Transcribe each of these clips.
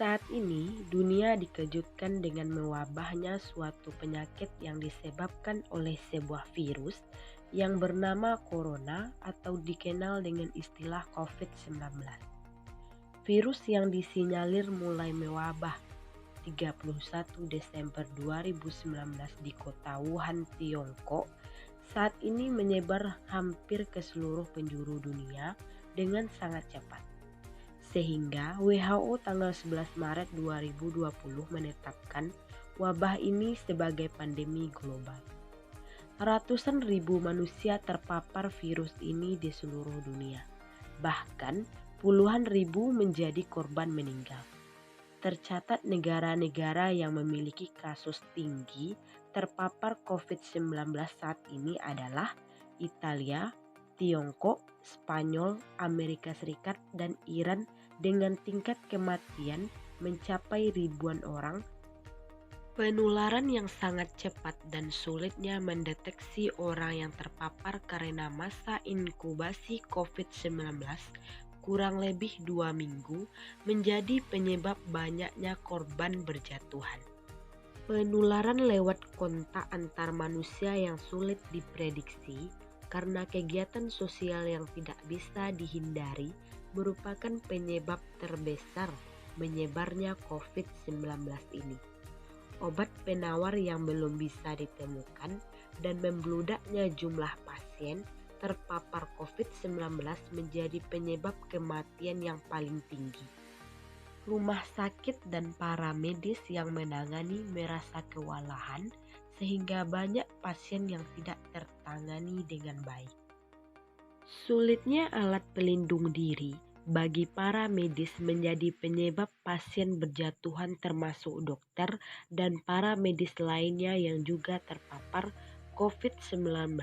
Saat ini, dunia dikejutkan dengan mewabahnya suatu penyakit yang disebabkan oleh sebuah virus yang bernama corona atau dikenal dengan istilah COVID-19. Virus yang disinyalir mulai mewabah 31 Desember 2019 di kota Wuhan, Tiongkok, saat ini menyebar hampir ke seluruh penjuru dunia dengan sangat cepat. Sehingga WHO tanggal 11 Maret 2020 menetapkan wabah ini sebagai pandemi global. Ratusan ribu manusia terpapar virus ini di seluruh dunia. Bahkan puluhan ribu menjadi korban meninggal. Tercatat negara-negara yang memiliki kasus tinggi terpapar COVID-19 saat ini adalah Italia, Tiongkok, Spanyol, Amerika Serikat, dan Iran dengan tingkat kematian mencapai ribuan orang. Penularan yang sangat cepat dan sulitnya mendeteksi orang yang terpapar karena masa inkubasi COVID-19 kurang lebih 2 minggu menjadi penyebab banyaknya korban berjatuhan. Penularan lewat kontak antar manusia yang sulit diprediksi karena kegiatan sosial yang tidak bisa dihindari merupakan penyebab terbesar menyebarnya COVID-19 ini. Obat penawar yang belum bisa ditemukan dan membludaknya jumlah pasien terpapar COVID-19 menjadi penyebab kematian yang paling tinggi. Rumah sakit dan para medis yang menangani merasa kewalahan sehingga banyak pasien yang tidak tertangani dengan baik. Sulitnya alat pelindung diri bagi para medis menjadi penyebab pasien berjatuhan termasuk dokter dan para medis lainnya yang juga terpapar COVID-19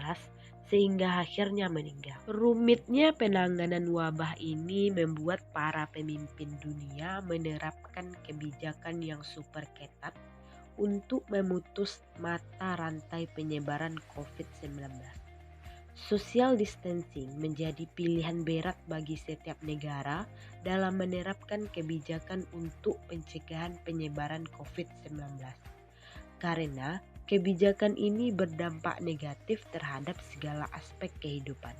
sehingga akhirnya meninggal. Rumitnya penanganan wabah ini membuat para pemimpin dunia menerapkan kebijakan yang super ketat untuk memutus mata rantai penyebaran COVID-19. Social distancing menjadi pilihan berat bagi setiap negara dalam menerapkan kebijakan untuk pencegahan penyebaran COVID-19. Karena kebijakan ini berdampak negatif terhadap segala aspek kehidupan.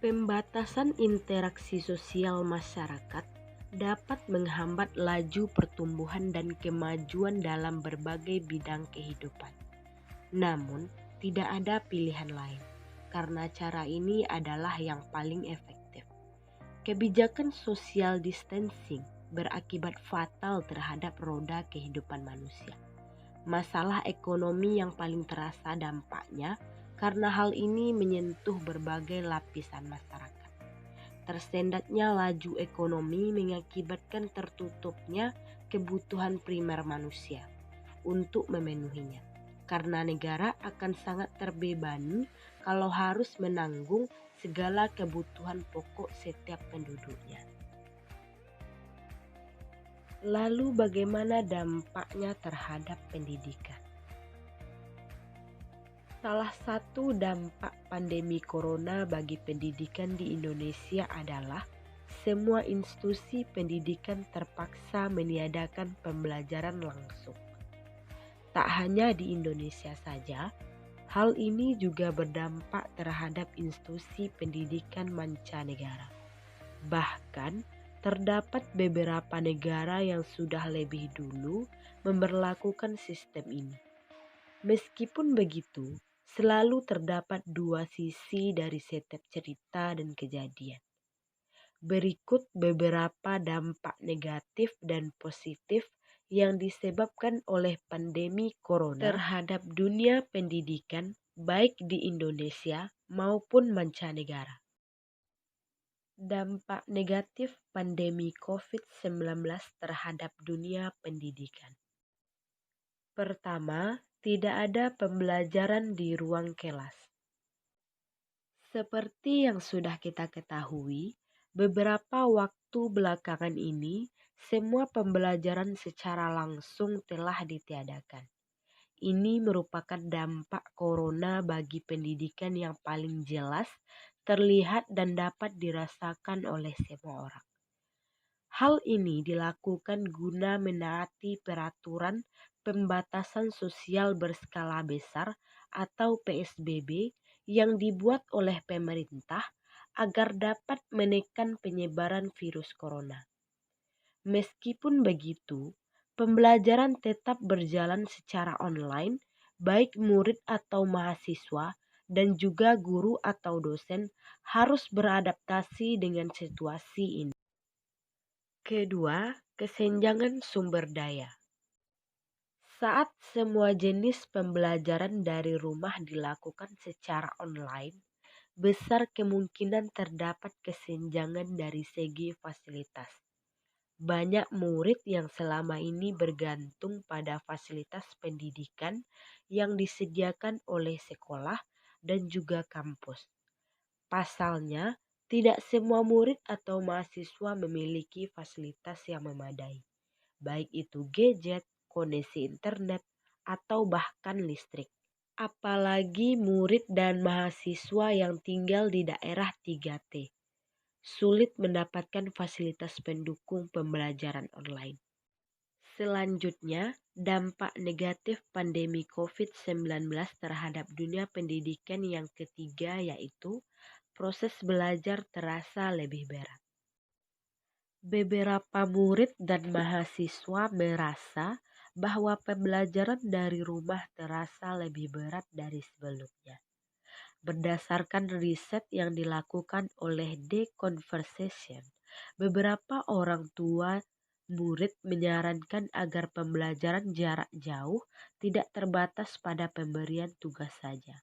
Pembatasan interaksi sosial masyarakat dapat menghambat laju pertumbuhan dan kemajuan dalam berbagai bidang kehidupan. Namun, tidak ada pilihan lain, karena cara ini adalah yang paling efektif. Kebijakan social distancing berakibat fatal terhadap roda kehidupan manusia. Masalah ekonomi yang paling terasa dampaknya karena hal ini menyentuh berbagai lapisan masyarakat. Tersendatnya laju ekonomi mengakibatkan tertutupnya kebutuhan primer manusia untuk memenuhinya. Karena negara akan sangat terbebani kalau harus menanggung segala kebutuhan pokok setiap penduduknya. Lalu bagaimana dampaknya terhadap pendidikan? Salah satu dampak pandemi corona bagi pendidikan di Indonesia adalah semua institusi pendidikan terpaksa meniadakan pembelajaran langsung. Tak hanya di Indonesia saja, hal ini juga berdampak terhadap institusi pendidikan mancanegara. Bahkan, terdapat beberapa negara yang sudah lebih dulu memberlakukan sistem ini. Meskipun begitu, selalu terdapat dua sisi dari setiap cerita dan kejadian. Berikut beberapa dampak negatif dan positif yang disebabkan oleh pandemi corona terhadap dunia pendidikan baik di Indonesia maupun mancanegara. Dampak negatif pandemi COVID-19 terhadap dunia pendidikan. Pertama, tidak ada pembelajaran di ruang kelas. Seperti yang sudah kita ketahui, beberapa waktu belakangan ini semua pembelajaran secara langsung telah ditiadakan. Ini merupakan dampak corona bagi pendidikan yang paling jelas, terlihat dan dapat dirasakan oleh semua orang. Hal ini dilakukan guna menaati peraturan pembatasan sosial berskala besar atau PSBB yang dibuat oleh pemerintah agar dapat menekan penyebaran virus corona. Meskipun begitu, pembelajaran tetap berjalan secara online, baik murid atau mahasiswa dan juga guru atau dosen harus beradaptasi dengan situasi ini. Kedua, kesenjangan sumber daya. Saat semua jenis pembelajaran dari rumah dilakukan secara online, besar kemungkinan terdapat kesenjangan dari segi fasilitas. Banyak murid yang selama ini bergantung pada fasilitas pendidikan yang disediakan oleh sekolah dan juga kampus. Pasalnya, tidak semua murid atau mahasiswa memiliki fasilitas yang memadai, baik itu gadget, koneksi internet, atau bahkan listrik. Apalagi murid dan mahasiswa yang tinggal di daerah 3T, sulit mendapatkan fasilitas pendukung pembelajaran online. Selanjutnya, dampak negatif pandemi COVID-19 terhadap dunia pendidikan yang ketiga yaitu proses belajar terasa lebih berat. Beberapa murid dan mahasiswa merasa bahwa pembelajaran dari rumah terasa lebih berat dari sebelumnya. Berdasarkan riset yang dilakukan oleh The Conversation, beberapa orang tua murid menyarankan agar pembelajaran jarak jauh tidak terbatas pada pemberian tugas saja.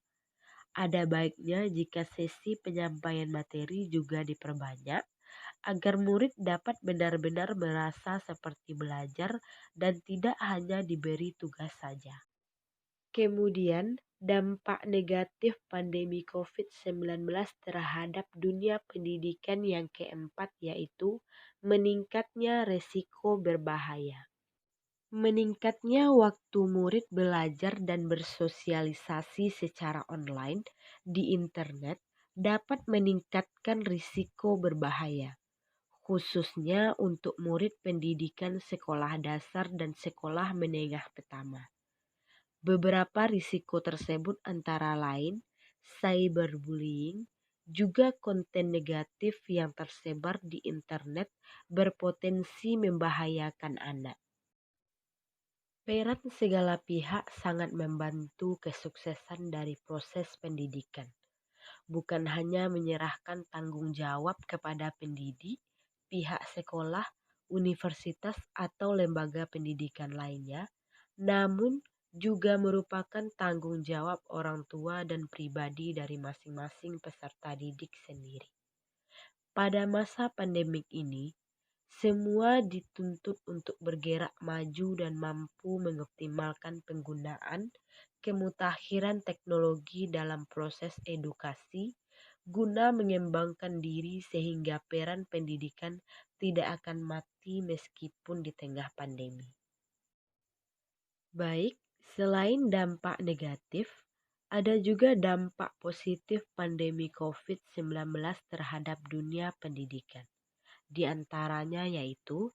Ada baiknya jika sesi penyampaian materi juga diperbanyak agar murid dapat benar-benar merasa seperti belajar dan tidak hanya diberi tugas saja. Kemudian, dampak negatif pandemi COVID-19 terhadap dunia pendidikan yang keempat yaitu meningkatnya resiko berbahaya. Meningkatnya waktu murid belajar dan bersosialisasi secara online di internet dapat meningkatkan risiko berbahaya, khususnya untuk murid pendidikan sekolah dasar dan sekolah menengah pertama. Beberapa risiko tersebut antara lain cyberbullying, juga konten negatif yang tersebar di internet berpotensi membahayakan anak. Peran segala pihak sangat membantu kesuksesan dari proses pendidikan. Bukan hanya menyerahkan tanggung jawab kepada pendidik, pihak sekolah, universitas, atau lembaga pendidikan lainnya, namun juga merupakan tanggung jawab orang tua dan pribadi dari masing-masing peserta didik sendiri. Pada masa pandemik ini, semua dituntut untuk bergerak maju dan mampu mengoptimalkan penggunaan kemutahiran teknologi dalam proses edukasi guna mengembangkan diri sehingga peran pendidikan tidak akan mati meskipun di tengah pandemi. Baik, selain dampak negatif, ada juga dampak positif pandemi COVID-19 terhadap dunia pendidikan. Di antaranya yaitu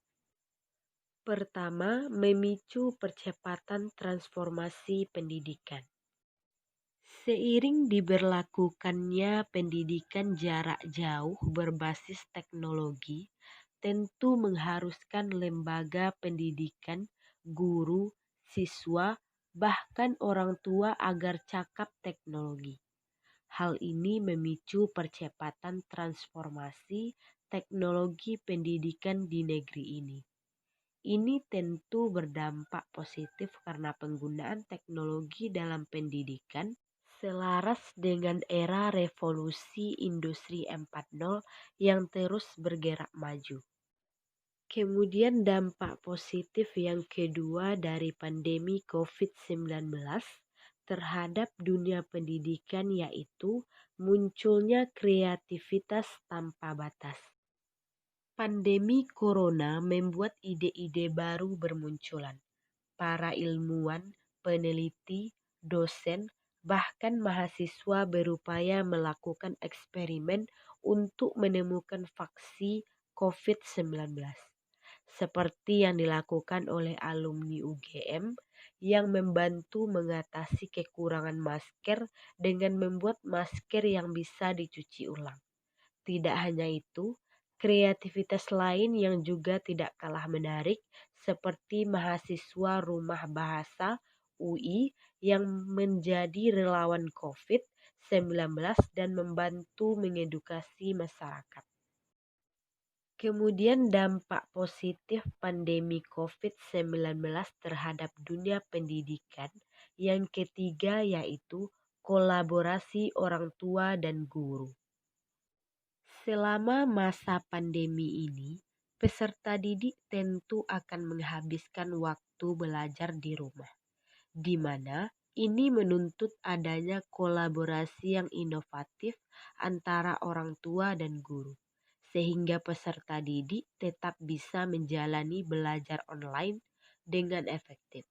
pertama, memicu percepatan transformasi pendidikan. Seiring diberlakukannya pendidikan jarak jauh berbasis teknologi, tentu mengharuskan lembaga pendidikan, guru, siswa, bahkan orang tua agar cakap teknologi. Hal ini memicu percepatan transformasi teknologi pendidikan di negeri ini. Ini tentu berdampak positif karena penggunaan teknologi dalam pendidikan selaras dengan era revolusi industri 4.0 yang terus bergerak maju. Kemudian dampak positif yang kedua dari pandemi COVID-19 terhadap dunia pendidikan yaitu munculnya kreativitas tanpa batas. Pandemi corona membuat ide-ide baru bermunculan. Para ilmuwan, peneliti, dosen, bahkan mahasiswa berupaya melakukan eksperimen untuk menemukan vaksin COVID-19. seperti yang dilakukan oleh alumni UGM yang membantu mengatasi kekurangan masker dengan membuat masker yang bisa dicuci ulang. Tidak hanya itu, kreativitas lain yang juga tidak kalah menarik seperti mahasiswa Rumah Bahasa UI yang menjadi relawan COVID-19 dan membantu mengedukasi masyarakat. Kemudian dampak positif pandemi COVID-19 terhadap dunia pendidikan yang ketiga yaitu kolaborasi orang tua dan guru. Selama masa pandemi ini, peserta didik tentu akan menghabiskan waktu belajar di rumah, di mana ini menuntut adanya kolaborasi yang inovatif antara orang tua dan guru, sehingga peserta didik tetap bisa menjalani belajar online dengan efektif.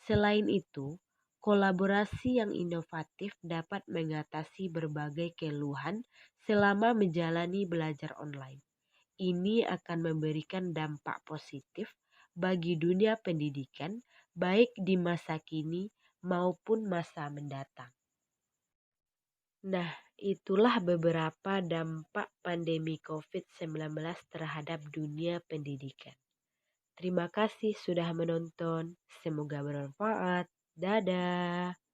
Selain itu, kolaborasi yang inovatif dapat mengatasi berbagai keluhan selama menjalani belajar online. Ini akan memberikan dampak positif bagi dunia pendidikan, baik di masa kini maupun masa mendatang. Nah, itulah beberapa dampak pandemi COVID-19 terhadap dunia pendidikan. Terima kasih sudah menonton. Semoga bermanfaat. Dadah.